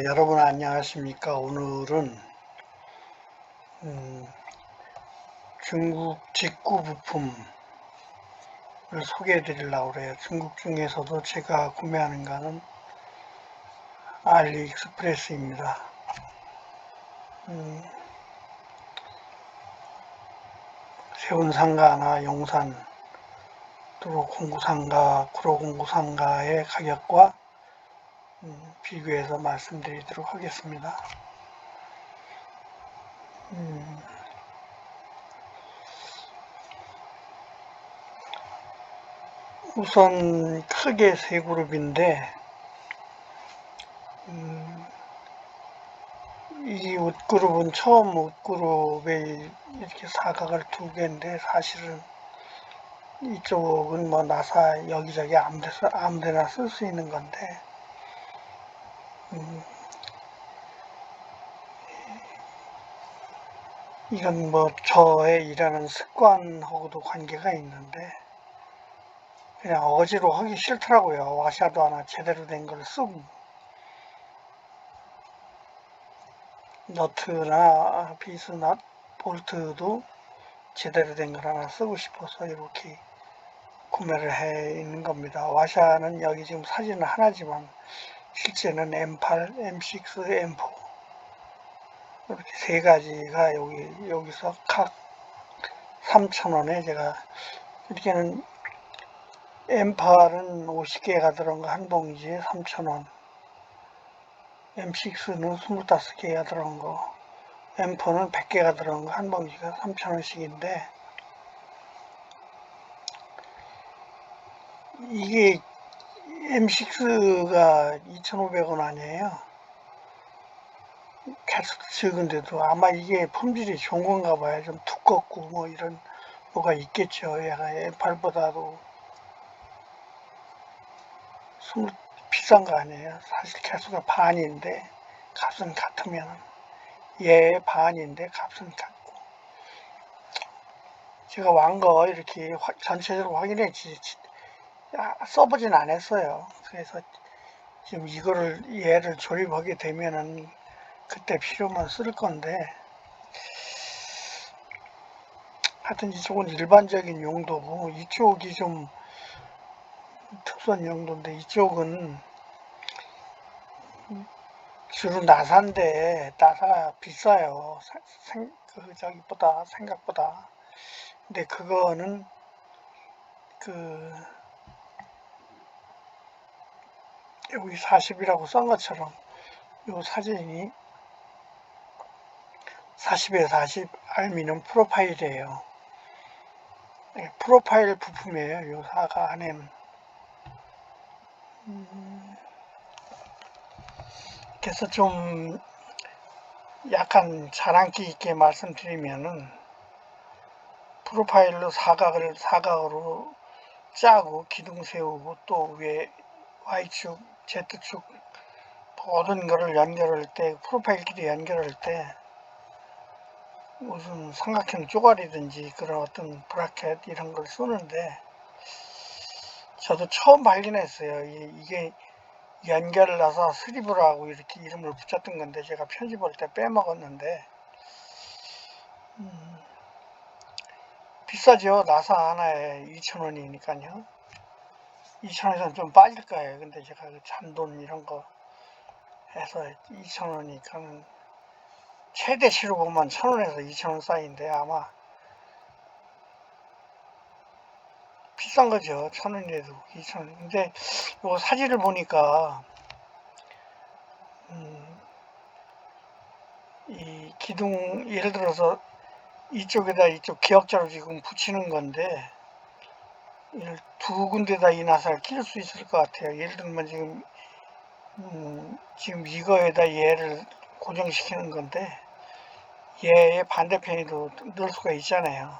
여러분 안녕하십니까? 오늘은 음, 중국 직구 부품을 소개해 드리려고 그래요. 중국 중에서도 제가 구매하는 거는 알리익스프레스입니다. 세운상가나 용산, 또 공구상가, 구로공구상가의 가격과 비교해서 말씀드리도록 하겠습니다. 우선 크게 세 그룹인데 이 옷그룹은 처음 옷그룹에 이렇게 사각을 두 개인데 사실은 이쪽은 뭐 나사 여기저기 아무데나 쓸 수 있는 건데 이건 뭐 저의 일하는 습관하고도 관계가 있는데 그냥 어지로 하기 싫더라고요. 와샤도 하나 제대로 된 걸 쓰고 너트나 비스넛, 볼트도 제대로 된 걸 하나 쓰고 싶어서 이렇게 구매를 해 있는 겁니다. 와샤는 여기 지금 사진은 하나지만 실제는 M8, M6, M4 이렇게 세 가지가 여기서 각 3,000원에 제가 이렇게는 M8은 50개가 들어간 거 한 봉지에 3,000원, M6는 25개가 들어간 거, M4는 100개가 들어간 거 한 봉지가 3,000원씩인데 이게 M6가 2,500원 아니에요. 계속 적은데도 아마 이게 품질이 좋은 건가 봐요. 좀 두껍고 뭐 이런 뭐가 있겠죠. 얘가 M8보다도 비싼 거 아니에요. 사실 개수가 반인데 값은 같으면 얘의 반인데 값은 같고 제가 완 거 이렇게 전체적으로 확인했지 써보진 않았어요. 그래서 지금 이거를 얘를 조립하게 되면은 그때 필요만 쓸 건데 하여튼 이쪽은 일반적인 용도고 이쪽이 좀 특수한 용도인데 이쪽은 주로 나사인데 나사가 비싸요. 저기보다 생각보다. 근데 그거는 그 여기 40이라고 쓴 것처럼 이 사진이 40에 40 알미늄 프로파일이에요. 프로파일 부품이에요. 이 사과 안에는. 그래서 좀 약간 자랑기 있게 말씀드리면은 프로파일로 사각으로 짜고 기둥 세우고 또 위에 Y축, Z축 모든 거를 연결할 때 프로파일끼리 연결할 때 무슨 삼각형 쪼가리든지 그런 어떤 브라켓 이런 걸 쓰는데 저도 처음 발견했어요. 이게 연결을 나서 스리브라고 이렇게 이름을 붙였던 건데 제가 편집할 때 빼먹었는데 비싸죠. 나사 하나에 2,000원이니까요. 2,000원에서는 좀 빠질 거예요. 근데 제가 그 잔돈 이런 거 해서 2,000원이니까는 최대치로 보면 1,000원에서 2,000원 사이인데 아마 비싼 거죠. 1,000원이라도 2,000원. 근데 요 사진을 보니까 이 기둥 예를 들어서 이쪽에다 이쪽 기역자로 지금 붙이는 건데 두 군데다 이 나사를 끼울 수 있을 것 같아요. 예를 들면 지금 이거에다 얘를 고정시키는 건데 얘의 반대편에도 넣을 수가 있잖아요.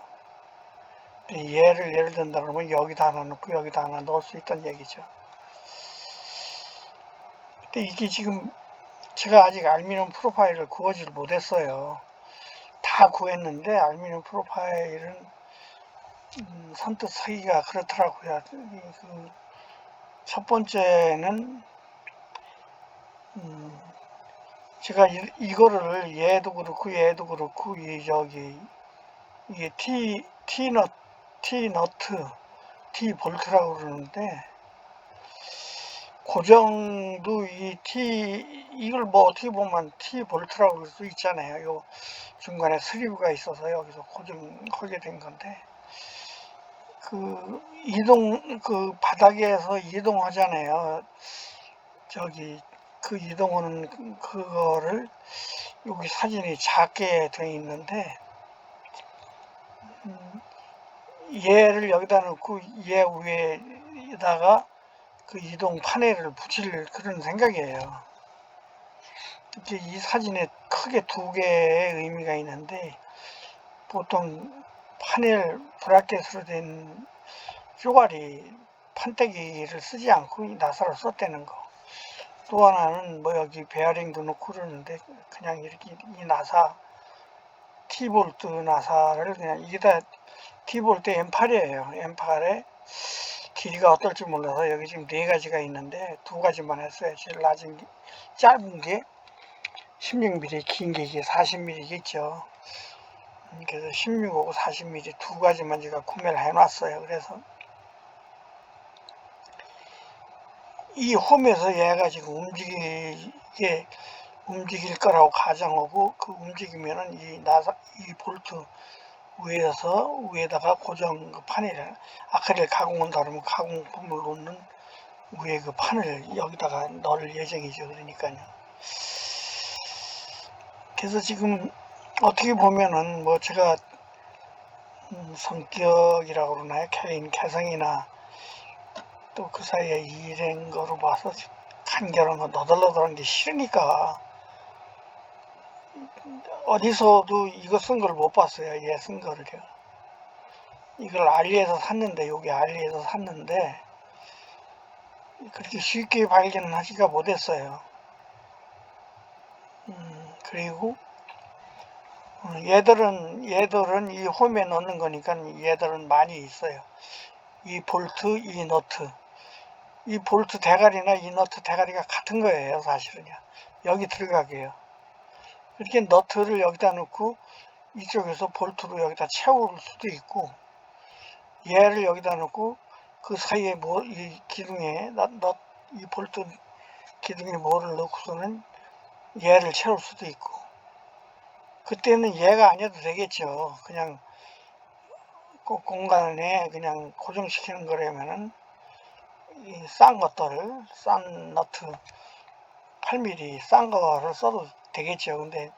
얘를 예를 든다 그러면 여기다 하나 넣고 여기다 하나 넣을 수 있다는 얘기죠. 근데 이게 지금 제가 아직 알미늄 프로파일을 구하지를 못했어요. 다 구했는데 알미늄 프로파일은 선뜻 사기가 그렇더라고요. 첫 번째는 제가 이거를 얘도 그렇고 얘도 그렇고 이게 T 볼트라고 그러는데, 고정도 이걸 뭐 어떻게 보면 T 볼트라고 그럴 수 있잖아요. 요 중간에 슬리브가 있어서 여기서 고정하게 된 건데, 그 바닥에서 이동하잖아요. 그 이동하는 그거를 여기 사진이 작게 되어 있는데, 얘를 여기다 놓고 얘 위에다가 그 이동 파넬을 붙일 그런 생각이에요. 이렇게 이 사진에 크게 두 개의 의미가 있는데, 보통 파넬 브라켓으로 된 쪼가리 판때기를 쓰지 않고 이 나사를 썼다는 거. 또 하나는 뭐 여기 베어링도 놓고 그러는데, 그냥 이렇게 이 나사 T볼트 나사를 그냥 이게다 T볼트 M8이에요. M8에 길이가 어떨지 몰라서 여기 지금 네 가지가 있는데 두 가지만 했어요. 제일 짧은 게 16mm, 긴 게 이게 40mm겠죠. 그래서 16하고 40mm 두 가지만 제가 구매를 해놨어요. 그래서 이 홈에서 얘가 지금 움직일 거라고 가정하고, 그 움직이면은 이 볼트 위에다가 고정 그 판을, 아크릴 가공한다 그러면 가공품을 놓는 위에 그 판을 여기다가 넣을 예정이죠. 그러니까요. 그래서 지금 어떻게 보면은 뭐 제가 성격이라고 그러나요? 개성이나 또 그 사이에 일한 거로 봐서 간결한 거 너덜너덜한 게 싫으니까 어디서도 이거 쓴 걸 못 봤어요. 얘 쓴 거를요. 이걸 알리에서 샀는데, 여기 알리에서 샀는데 그렇게 쉽게 발견하기가 못했어요. 그리고 얘들은 이 홈에 넣는 거니까 얘들은 많이 있어요. 이 볼트, 이 너트, 이 볼트 대가리나 이 너트 대가리가 같은 거예요. 사실은요. 여기 들어가게요. 이렇게 너트를 여기다 넣고 이쪽에서 볼트로 여기다 채울 수도 있고, 얘를 여기다 넣고 그 사이에 이 기둥에 이 볼트 기둥에 뭐를 넣고서는 얘를 채울 수도 있고, 그때는 얘가 아니어도 되겠죠. 그냥 공간에 그냥 고정시키는 거라면은 싼 너트 8mm 싼 거를 써도 되겠죠. 근데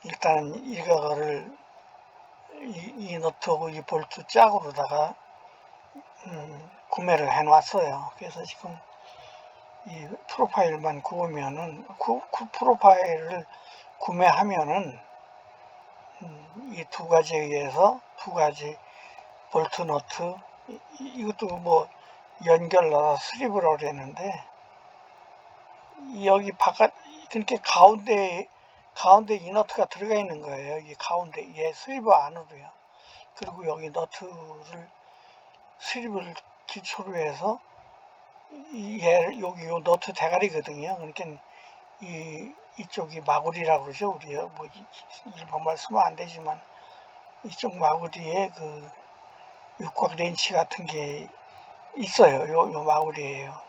일단 이거를 이 너트하고 이 볼트 짝으로다가 구매를 해 놨어요. 그래서 지금 이 프로파일만 구우면은 프로파일을 구매하면은 이 두 가지에 의해서 두 가지 볼트 너트, 이것도 뭐 연결 슬립이라고 그랬는데, 여기 그렇게 가운데 이 너트가 들어가 있는 거예요. 이 가운데 얘 슬립 안으로요. 그리고 여기 슬립을 기초로 해서 여기 요 너트 대가리거든요. 그러니까 이쪽이 마구리라고 그러죠. 우리 뭐 일본말 쓰면 안 되지만 이쪽 마구리에 그 육각 렌치 같은 게 있어요. 요 마구리에요.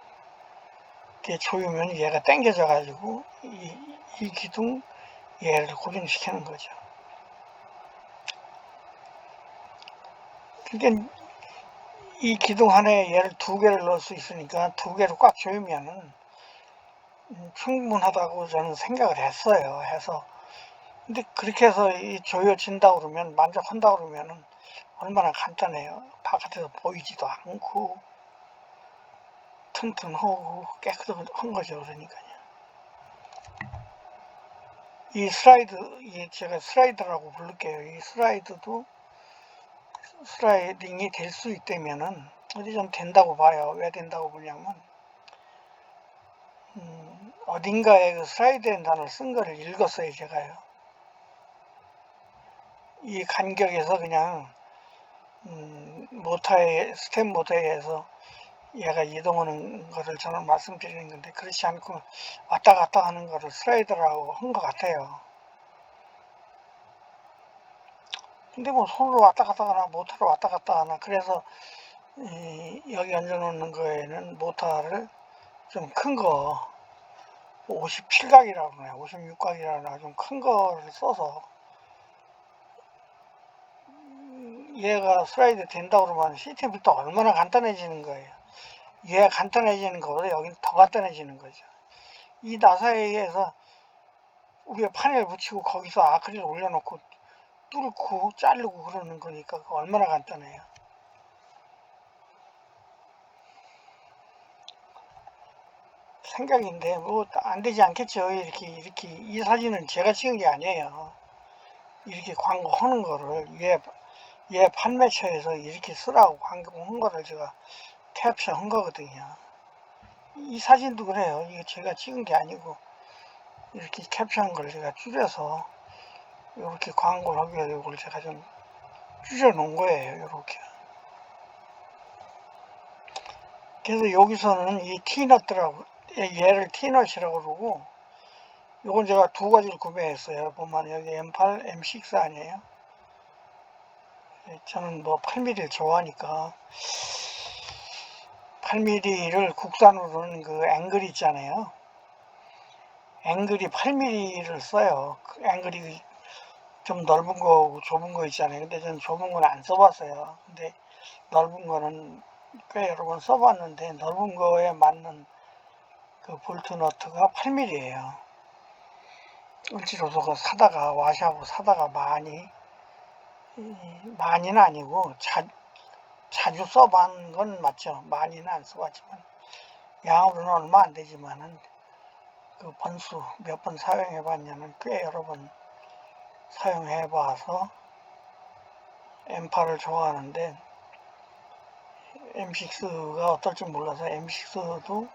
이렇게 조이면 얘가 당겨져 가지고 이 기둥 얘를 고정시키는 거죠. 그러니까 이 기둥 하나에 얘를 두 개를 넣을 수 있으니까 두 개를 꽉 조이면은 충분하다고 저는 생각을 했어요. 근데 그렇게 해서 조여진다 그러면, 만족한다 그러면은 얼마나 간단해요. 바깥에서 보이지도 않고 튼튼하고 깨끗한 거죠. 그러니까요. 제가 슬라이드라고 부를게요. 이 슬라이드도 슬라이딩이 될 수 있다면은 어디 좀 된다고 봐요. 왜 된다고 보냐면 어딘가에 그 슬라이드라는 단어를 쓴 거를 읽었어요. 제가요. 이 간격에서 그냥 스텝 모터에서 얘가 이동하는 거를 저는 말씀드리는 건데, 그렇지 않고 왔다 갔다 하는 거를 슬라이더라고 한 것 같아요. 근데 뭐 손으로 왔다 갔다 하나 모터로 왔다 갔다 하나, 그래서 여기 얹어놓는 거에는 모터를 좀 큰 거, 57각이라고 그래요. 56각이라고 좀 큰 거를 써서, 얘가 슬라이드 된다고 그러면 시스템부터 얼마나 간단해지는 거예요. 얘가 간단해지는 거보다 여기는 더 간단해지는 거죠. 이 나사에서 위에 판을 붙이고 거기서 아크릴 올려놓고 뚫고 자르고 그러는 거니까 얼마나 간단해요. 생각인데 뭐 안 되지 않겠죠. 이렇게 이 사진은 제가 찍은 게 아니에요. 이렇게 광고하는 거를 얘 판매처에서 이렇게 쓰라고 광고한 거를 제가 캡처한 거거든요. 이 사진도 그래요. 이거 제가 찍은 게 아니고 이렇게 캡처한 걸 제가 줄여서 이렇게 광고를 하기 위해서 이걸 제가 좀 줄여 놓은 거예요. 이렇게. 그래서 여기서는 이 티넛들하고 얘를 티넛이라고 그러고, 요건 제가 두 가지를 구매했어요. 보면 여기 M8, M6 아니에요? 저는 뭐 8mm를 좋아하니까 8mm를 국산으로는 그 앵글 있잖아요. 앵글이 8mm를 써요. 그 앵글이 좀 넓은 거고 좁은 거 있잖아요. 근데 저는 좁은 건 안 써봤어요. 근데 넓은 거는 꽤 여러 번 써봤는데, 넓은 거에 맞는 그 볼트 너트가 8mm예요. 을지로서 사다가 와샤고 사다가 많이는 아니고 자주 써본 건 맞죠. 많이는 안 써봤지만 양으로는 얼마 안 되지만은 그 번수 몇 번 사용해봤냐면 꽤 여러 번 사용해봐서 M8을 좋아하는데, M6가 어떨지 몰라서 M6도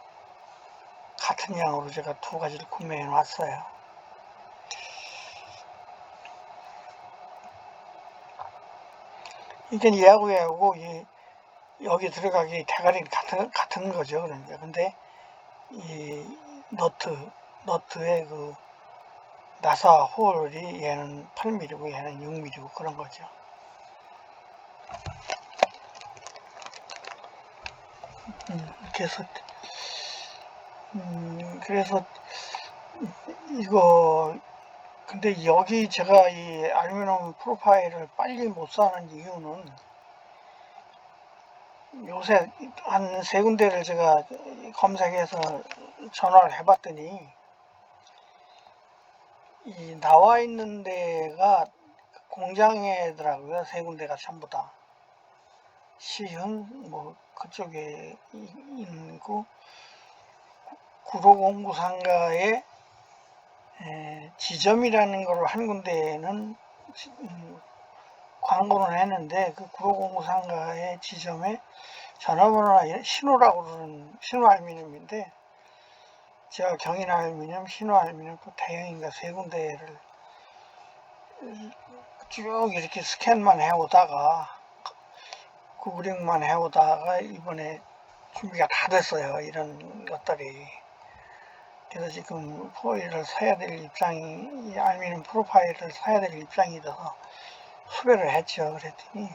같은 양으로 제가 두 가지를 구매해 놨어요. 이게 얘하고 여기 들어가기 대가리 같은 거죠. 그러니까. 근데 이 너트의 그 나사 홀이 얘는 8mm고 얘는 6mm고 그런 거죠. 그래서 이거, 근데 여기 제가 이 알루미늄 프로파일을 빨리 못 사는 이유는, 요새 한 세 군데를 제가 검색해서 전화를 해봤더니 이 나와 있는 데가 공장이더라고요. 세 군데가 전부 다. 시흥 뭐 그쪽에 있고, 구로공구 상가에 지점이라는 걸 한 군데는 광고는 했는데, 그 구로공구 상가의 지점에 전화번호나 신호라고 그러는, 신호 알루미늄인데, 제가 경인 알루미늄, 신호 알루미늄 또 대형인가 세 군데를 쭉 이렇게 스캔만 해오다가, 구글링만 해오다가 이번에 준비가 다 됐어요. 이런 것들이. 그래서 지금 포일을 사야 될 입장이, 이 알루미늄 프로파일을 사야 될 입장이 돼서 수배를 했죠. 그랬더니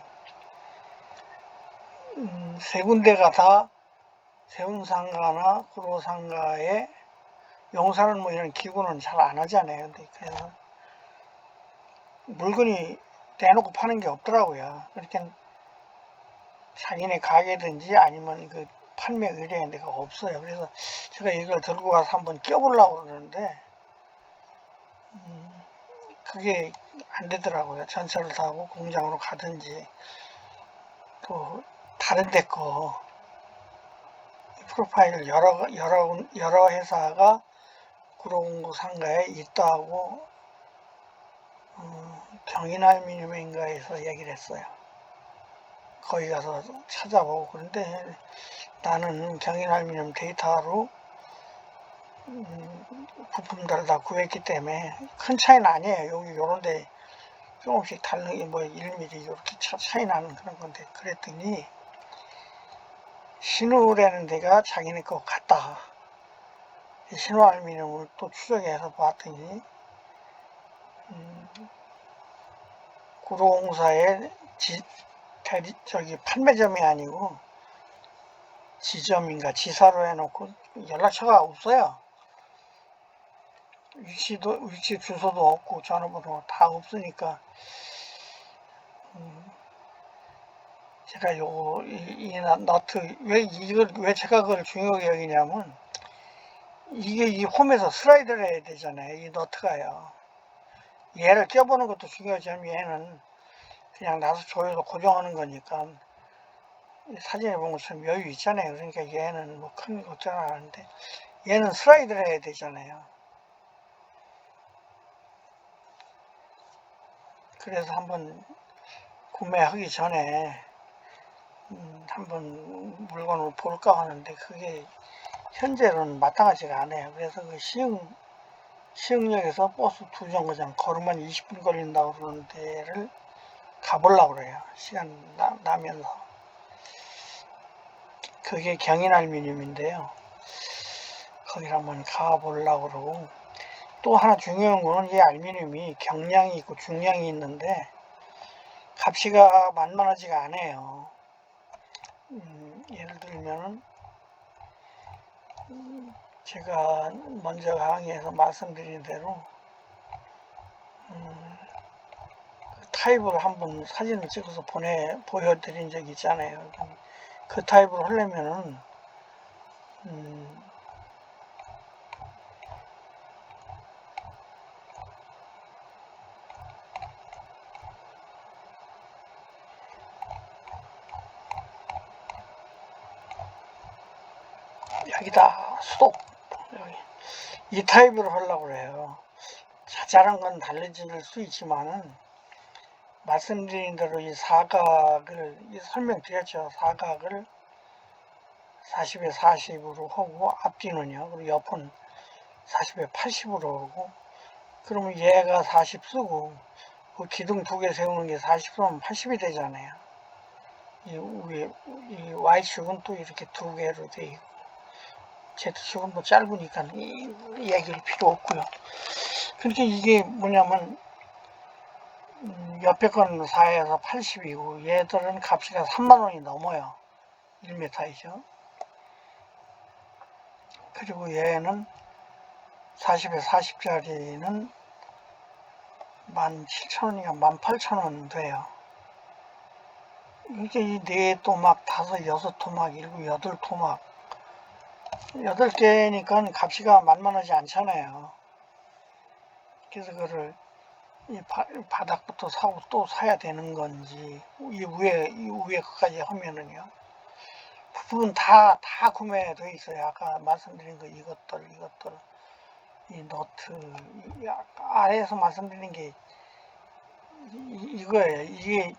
세 군데가 다 세운상가나 구로상가에, 용산은 뭐 이런 기구는 잘 안 하잖아요. 근데 그래서 물건이 대놓고 파는 게 없더라고요. 그러니까 자기네 가게든지 아니면 그 판매 의뢰인 데가 없어요. 그래서 제가 이걸 들고 가서 한번 껴보려고 그러는데 그게 안 되더라고요. 전철을 타고 공장으로 가든지 또 다른 데 거 프로파일을 여러 회사가 구로공구 상가에 있다고 경인알루미늄인가에서 얘기를 했어요. 거기 가서 찾아보고. 그런데 나는 경인알루미늄 데이터로 부품들을 다 구했기 때문에 큰 차이는 아니에요. 여기 요런데 조금씩 다른 게 뭐 1mm 이렇게 차이 나는 그런 건데, 그랬더니 신우라는 데가 자기네 거 같다. 신우 알미늄을 또 추적해서 봤더니 구로공사의 판매점이 아니고 지점인가 지사로 해놓고 연락처가 없어요. 위치 주소도 없고 전화번호 다 없으니까 제가 이 너트 왜 제가 그걸 중요하게 여기냐면 이게 이 홈에서 슬라이드를 해야 되잖아요. 이 너트가요. 얘를 껴보는 것도 중요하지만 얘는 그냥 놔서 조여서 고정하는 거니까 사진에 본 것처럼 여유 있잖아요. 그러니까 얘는 뭐 큰 걱정 안 하는데 얘는 슬라이드를 해야 되잖아요. 그래서 한번 구매하기 전에 한번 물건을 볼까 하는데 그게 현재로는 마땅하지가 않아요. 그래서 그 시흥역에서 버스 2정거장 걸으면 20분 걸린다고 그러는 데를 가보려고 그래요. 시간 나면서. 그게 경인알미늄인데요. 거기를 한번 가보려고 그러고 또 하나 중요한 거는 이 알미늄이 경량이 있고 중량이 있는데 값이가 만만하지가 않아요. 예를 들면 제가 먼저 강의에서 말씀드린 대로 타입을 한번 사진을 찍어서 보여드린 적이 있잖아요. 그 타입을 하려면은 여기다 스톱 여기. 이 타입으로 하려고 해요. 자잘한 건 달라질 수 있지만은 말씀드린 대로 이 사각을 설명드렸죠. 사각을 40에 40으로 하고 앞뒤는요. 그리고 옆은 40에 80으로 하고 그러면 얘가 40 쓰고 그 기둥 2개 세우는 게 40 쓰면 80이 되잖아요. 이 Y축은 또 이렇게 2개로 돼 있고 Z축은 뭐 짧으니까 얘기할 필요 없고요. 그러니까 이게 뭐냐면 옆에 건 4에서 80이고 얘들은 값이가 3만원이 넘어요. 1m이죠. 그리고 얘는 40에 40짜리는 17,000원인가 18,000원 돼요. 이게 이 4토막, 5, 6토막, 7, 8토막 8개니까 값이가 만만하지 않잖아요. 그래서 그거를 이 바닥부터 사고 또 사야 되는 건지 이 위에 것까지 하면은요. 부품은 다 구매되어 있어요. 아까 말씀드린 거 이것들 이 너트 아래에서 말씀드린 게 이거예요. 이게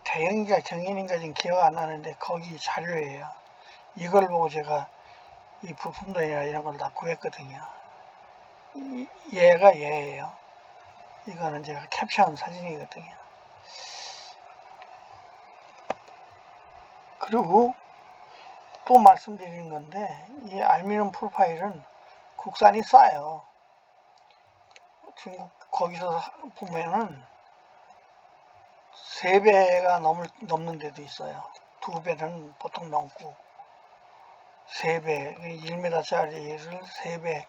대형인가 경인인가 지금 기억 안 나는데 거기 자료예요. 이걸 보고 제가 이 부품들이나 이런 걸 다 구했거든요. 얘가 얘예요. 이거는 제가 캡처한 사진이거든요. 그리고 또 말씀드리는 건데 이 알미늄 프로파일은 국산이 싸요. 중국 거기서 보면은 3배가 넘는 데도 있어요. 2배는 보통 넘고 3배 1m짜리를 3배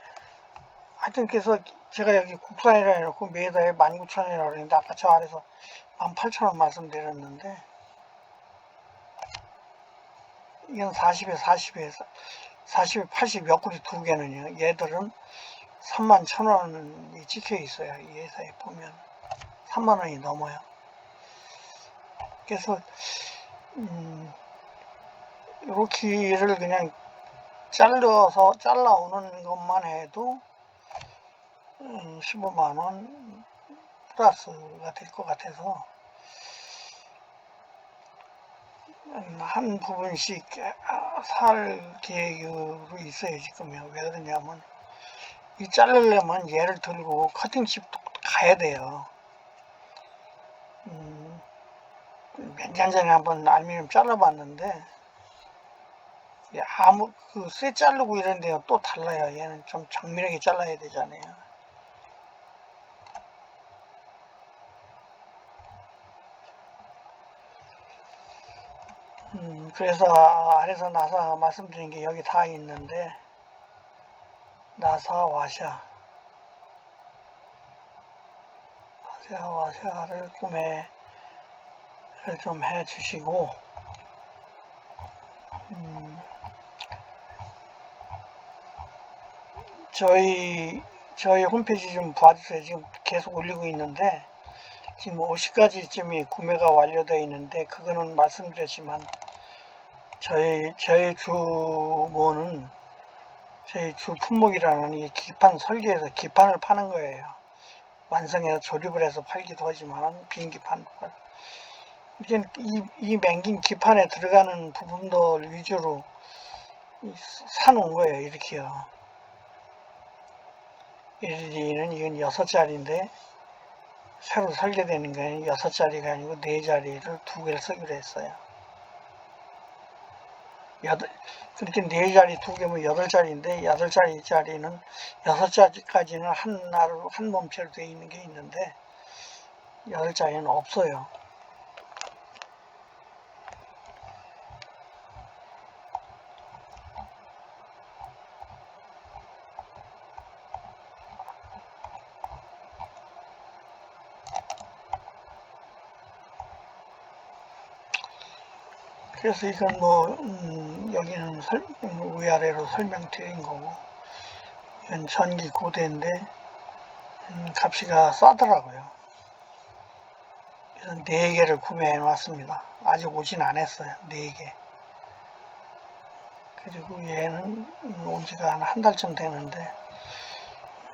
하여튼 그래서 제가 여기 국산이라 해놓고 매달에 19,000원이라고 그랬는데 아까 저 아래서 18,000원 말씀드렸는데 이건 40에 80 옆구리 2개는요. 얘들은 31,000원이 찍혀 있어요. 이 회사에 보면 3만원이 넘어요. 그래서 이렇게를 그냥 잘라오는 것만 해도 15만원 플러스가 될 것 같아서 한 부분씩 살 계획으로 있어요. 지금요. 왜 그러냐면 이 자르려면 얘를 들고 커팅칩도 가야 돼요. 몇 년 전에 한번 알미늄 잘라봤는데 쇠 자르고 이런 데는 또 달라요. 얘는 좀 정밀하게 잘라야 되잖아요. 그래서 아래서 나사 말씀드린 게 여기 다 있는데, 나사 와샤, 와샤를 구매를 좀 해 주시고, 저희 홈페이지 좀 봐주세요. 지금 계속 올리고 있는데, 지금 50가지쯤이 구매가 완료되어 있는데, 그거는 말씀드렸지만, 저희 주모는 저희 주 품목이라는 이 기판 설계해서 기판을 파는 거예요. 완성해서 조립을 해서 팔기도 하지만 빈기판. 이 맹긴 기판에 들어가는 부분들 위주로 사놓은 거예요. 이렇게요. LED는 이건 6자리인데 새로 설계되는 거예요. 6자리가 아니고 4자리를 2개를 쓰기로 했어요. 그렇게 4자리 2개면 8자리인데 8자리짜리는 6자리까지는 한 몸체로 되어 있는 게 있는데 8자리는 없어요. 그래서 이건 여기는 위아래로 설명드린 거고, 이건 전기 고대인데 값이가 싸더라고요. 그래서 4개를 구매해 놨습니다. 아직 오진 않았어요. 4개. 그리고 얘는 온 지가 한 달쯤 되는데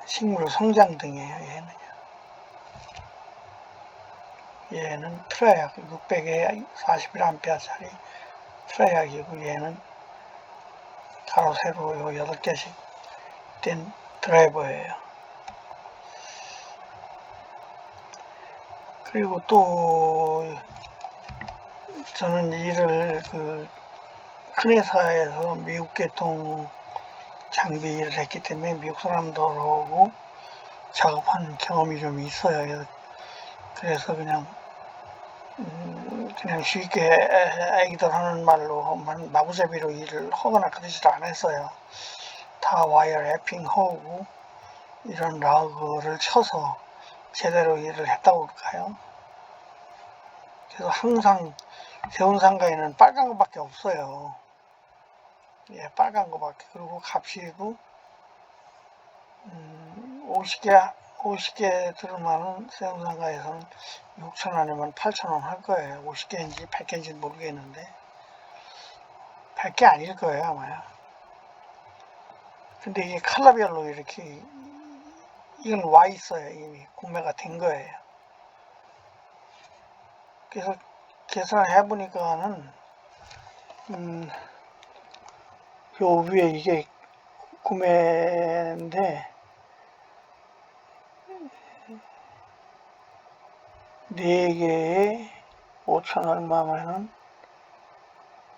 식물 성장등이에요. 얘는 트라이약 600에 41A짜리 트라이약이고, 얘는 가로 세로 8개씩 된 드라이버예요. 그리고 또 저는 일을 큰 회사에서 미국 계통 장비 일을 했기 때문에 미국 사람들하고 작업한 경험이 좀 있어요. 그래서 그냥 쉽게 애기들 하는 말로만 마구잡이로 일을 하거나 그러지를 않았어요. 다 와이어 래핑하고 이런 라그를 쳐서 제대로 일을 했다고 볼까요? 그래서 항상 세운상가에는 빨간 거밖에 없어요. 예, 빨간 거밖에. 그리고 값이고 50개 들으면은 세운상가에서는 6,000원이면 8,000원 할 거예요. 50개인지 100개인지 모르겠는데 100개 아닐 거예요 아마요. 근데 이게 컬러별로 이렇게 이건 와 있어요. 이미 구매가 된 거예요. 그래서 계산을 해보니까는 요 위에 이게 구매인데 4개에 5천 얼마면은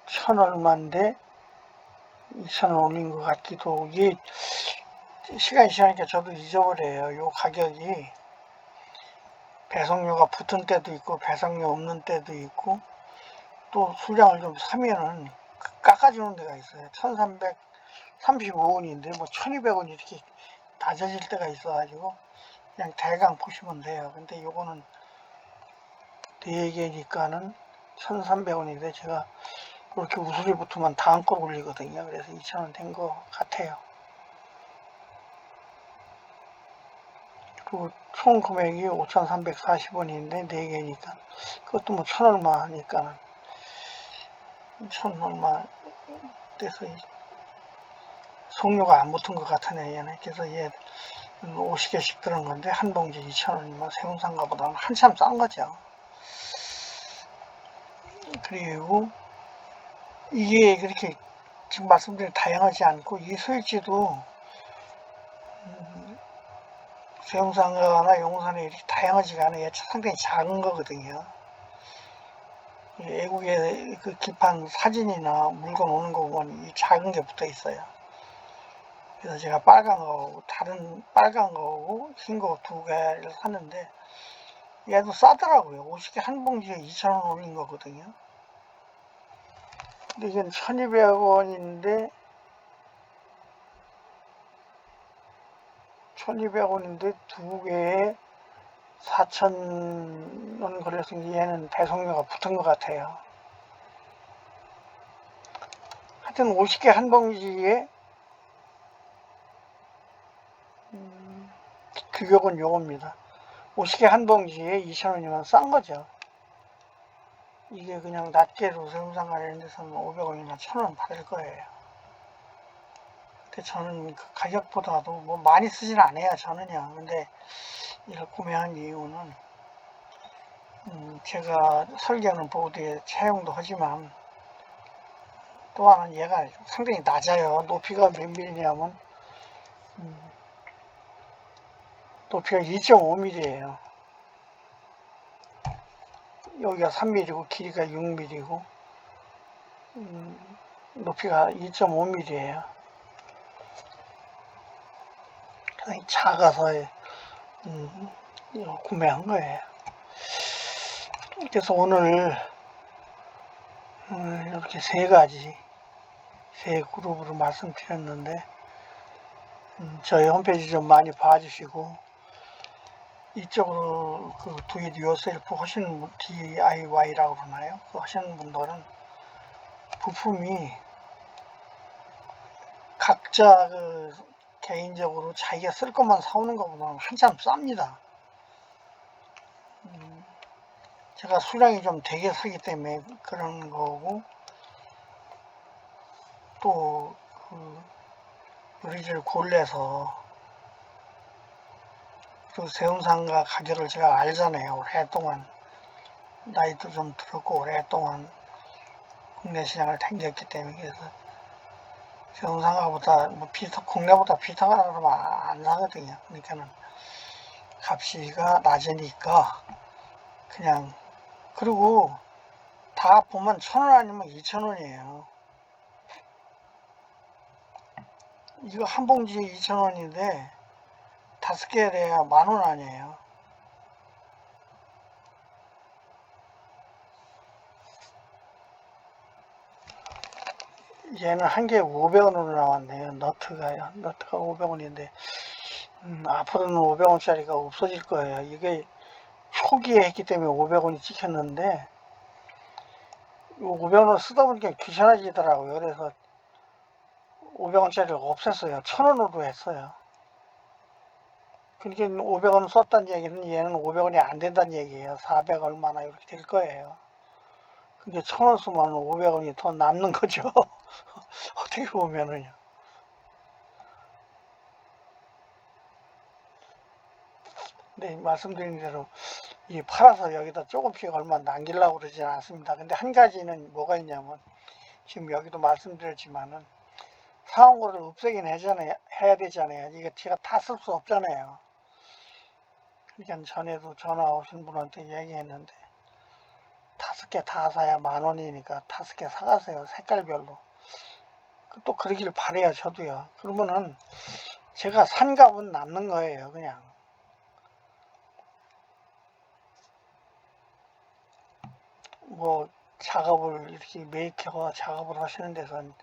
1,000 얼마인데 2,000원 올린 것 같기도 하고, 이게 시간이 지나니까 저도 잊어버려요. 요 가격이 배송료가 붙은 때도 있고 배송료 없는 때도 있고, 또 수량을 좀 사면은 깎아주는 데가 있어요. 1,335원인데 뭐 1,200원 이렇게 낮아질 때가 있어가지고 그냥 대강 보시면 돼요. 근데 요거는 4개니까는 1,300원인데 제가 그렇게 우수리 붙으면 다음 걸 올리거든요. 그래서 2,000원 된 것 같아요. 그리고 총 금액이 5,340원인데 4개니까 그것도 뭐 1,000 얼마니까 1,000 얼마 돼서 송료가 안 붙은 것 같으네 얘는. 그래서 얘 50개씩 들은 건데 한 봉지 2,000원이면 세운상가보다는 한참 싼 거죠. 그리고 이게 그렇게 지금 말씀드린 다양하지 않고, 이 스위치도 세운상가나 용산에 이렇게 다양하지가 않아요. 상당히 작은 거거든요. 외국에 그 기판 사진이나 물건 오는 거 보면 이 작은 게 붙어 있어요. 그래서 제가 빨간 거하고 다른 빨간 거하고 흰 거 두 개를 샀는데 얘도 싸더라고요. 50개 한 봉지에 2,000원 올린 거거든요. 근데 이건 1,200원인데 1,200원인데 두 개에 4,000원 그래서 얘는 배송료가 붙은 것 같아요. 하여튼 50개 한 봉지에 규격은 요겁니다. 50개 한 봉지에 2,000원이면 싼 거죠. 이게 그냥 낱개로 세움상가 이런 데서는 500원이나 1,000원 받을 거예요. 근데 저는 그 가격보다도 뭐 많이 쓰진 않아요, 저는요. 근데 이걸 구매한 이유는 제가 설계하는 보드에 채용도 하지만 또 하나는 얘가 상당히 낮아요. 높이가 몇 밀리냐면 높이가 2.5mm예요. 여기가 3mm고 길이가 6mm고 높이가 2.5mm예요. 작아서 구매한 거예요. 그래서 오늘 이렇게 세 그룹으로 말씀드렸는데 저희 홈페이지 좀 많이 봐주시고 이쪽으로 그 do it yourself 하시는 분, DIY라고 그러나요? 그 하시는 분들은 부품이 각자 그 개인적으로 자기가 쓸 것만 사오는 것보다는 한참 쌉니다. 제가 수량이 좀 되게 사기 때문에 그런 거고 또 그 요리를 골라서 그 세운상가 가격을 제가 알잖아요. 오랫동안 나이도 좀 들었고 오랫동안 국내 시장을 당겼기 때문에 그래서 세운상가보다 뭐 국내보다 비싸다 그러면 안 사거든요. 그러니까는 값이가 낮으니까 그냥 그리고 다 보면 1,000원 아니면 2,000원이에요. 이거 한 봉지에 2,000원인데 5개 돼야 10,000원 아니에요. 얘는 한 개에 500원으로 나왔네요. 너트가요. 너트가 500원인데 앞으로는 500원짜리가 없어질 거예요. 이게 초기에 했기 때문에 500원이 찍혔는데 500원을 쓰다 보니까 귀찮아지더라고요. 그래서 500원짜리를 없앴어요. 1,000원으로 했어요. 그러니까 500원 썼다는 얘기는 얘는 500원이 안 된다는 얘기예요. 400 얼마나 이렇게 될 거예요. 근데 1,000원 쓰면 500원이 더 남는 거죠. 어떻게 보면은요. 네, 말씀드린 대로 이 팔아서 여기다 조금씩 얼마 남기려고 그러지 않습니다. 근데 한 가지는 뭐가 있냐면 지금 여기도 말씀드렸지만은 사온 거를 없애긴 해야 되잖아요. 이게 제가 다 쓸 수 없잖아요. 그러니까 전에도 전화 오신 분한테 얘기했는데 5개 다 사야 10,000원이니까 5개 사가세요. 색깔별로. 또 그러길 바래요. 저도요. 그러면은 제가 산 값은 남는 거예요. 그냥. 뭐 작업을 이렇게 메이커가 작업을 하시는 데선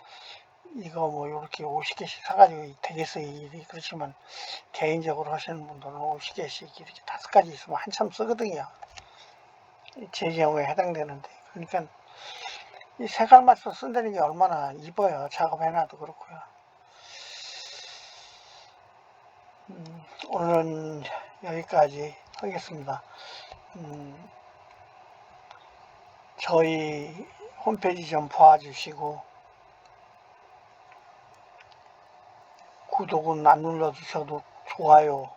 이거 뭐 이렇게 50개씩 사가지고 되겠어요 일이. 그렇지만 개인적으로 하시는 분들은 50개씩 이렇게 5가지 있으면 한참 쓰거든요. 제 경우에 해당되는데 그러니까 이 색깔 맞춰서 쓴다는 게 얼마나 이뻐요. 작업해놔도 그렇고요. 오늘은 여기까지 하겠습니다. 저희 홈페이지 좀 봐주시고 구독은 안 눌러주셔도 좋아요는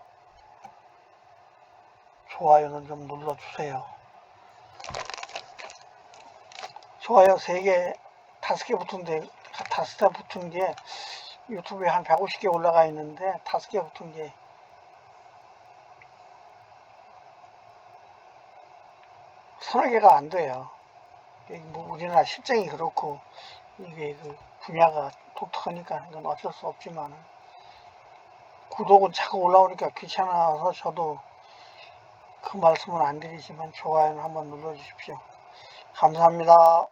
좀 눌러주세요. 좋아요 3개, 5개 붙은데 5개 붙은 게 유튜브에 한 150개 올라가 있는데 5개 붙은 게 서너 개가 안 돼요. 뭐 우리나라 실정이 그렇고 이게 그 분야가 독특하니까 이건 어쩔 수 없지만 구독은 자꾸 올라오니까 귀찮아서 저도 그 말씀은 안 드리지만 좋아요는 한번 눌러주십시오. 감사합니다.